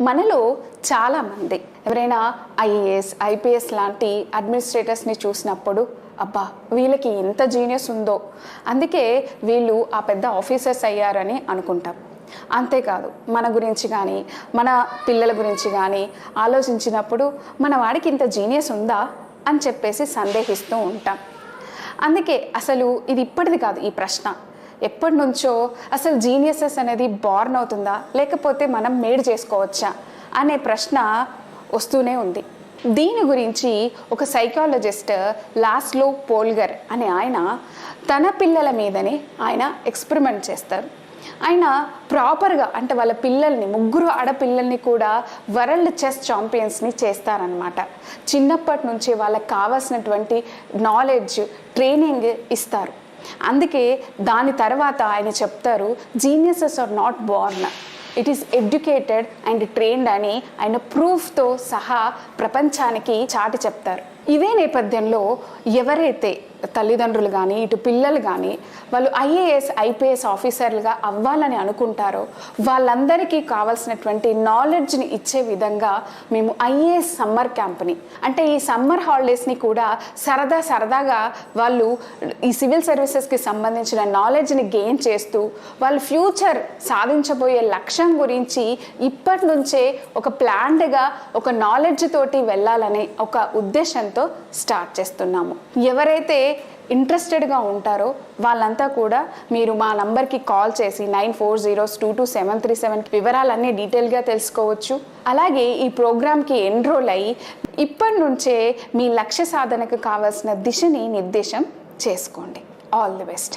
మనలో చాలామంది ఎవరైనా ఐఏఎస్ ఐపీఎస్ లాంటి అడ్మినిస్ట్రేటర్స్ని చూసినప్పుడు అబ్బా వీళ్ళకి ఎంత జీనియస్ ఉందో, అందుకే వీళ్ళు ఆ పెద్ద ఆఫీసర్స్ అయ్యారని అనుకుంటాం. అంతేకాదు మన గురించి కానీ మన పిల్లల గురించి కానీ ఆలోచించినప్పుడు మన వాడికి ఇంత జీనియస్ ఉందా అని చెప్పేసి సందేహిస్తూ ఉంటాం. అందుకే అసలు ఇది ఇప్పటిది కాదు, ఈ ప్రశ్న ఎప్పటి నుంచో అసలు జీనియసెస్ అనేది బార్న్ అవుతుందా లేకపోతే మనం మేడ్ చేసుకోవచ్చా అనే ప్రశ్న వస్తూనే ఉంది. దీని గురించి ఒక సైకాలజిస్ట్ లాస్లో పోల్గర్ అనే ఆయన తన పిల్లల మీదనే ఆయన ఎక్స్పెరిమెంట్ చేస్తారు. ఆయన ప్రాపర్గా అంటే వాళ్ళ పిల్లల్ని, 3 ఆడపిల్లల్ని కూడా వరల్డ్ చెస్ ఛాంపియన్స్ని చేస్తారనమాట. చిన్నప్పటి నుంచి వాళ్ళకి కావాల్సినటువంటి నాలెడ్జ్, ట్రైనింగ్ ఇస్తారు. అందుకే దాని తర్వాత ఆయన చెప్తారు, geniuses are not born, it is educated and trained అని ఆయన ప్రూఫ్తో సహా ప్రపంచానికి చాటి చెప్తారు. ఇదే నేపథ్యంలో ఎవరైతే తల్లిదండ్రులు కానీ ఇటు పిల్లలు కానీ వాళ్ళు ఐఏఎస్ ఐపీఎస్ ఆఫీసర్లుగా అవ్వాలని అనుకుంటారో వాళ్ళందరికీ కావాల్సినటువంటి నాలెడ్జ్ని ఇచ్చే విధంగా మేము ఐఏఎస్ సమ్మర్ క్యాంప్ని, అంటే ఈ సమ్మర్ హాలిడేస్ని కూడా సరదాగా వాళ్ళు ఈ సివిల్ సర్వీసెస్కి సంబంధించిన నాలెడ్జ్ని గెయిన్ చేస్తూ వాళ్ళు ఫ్యూచర్ సాధించబోయే లక్ష్యం గురించి ఇప్పటి నుంచే ఒక ప్లాన్డ్గా ఒక నాలెడ్జ్ తోటి వెళ్ళాలనే ఒక ఉద్దేశంతో స్టార్ట్ చేస్తున్నాము. ఎవరైతే ఇంట్రెస్టెడ్గా ఉంటారో వాళ్ళంతా కూడా మీరు మా నంబర్కి కాల్ చేసి 94022737 వివరాలన్నీ డీటెయిల్గా తెలుసుకోవచ్చు. అలాగే ఈ ప్రోగ్రామ్కి ఎన్రోల్ అయ్యి ఇప్పటి నుంచే మీ లక్ష్య సాధనకు కావాల్సిన దిశని నిర్దేశం చేసుకోండి. All the best.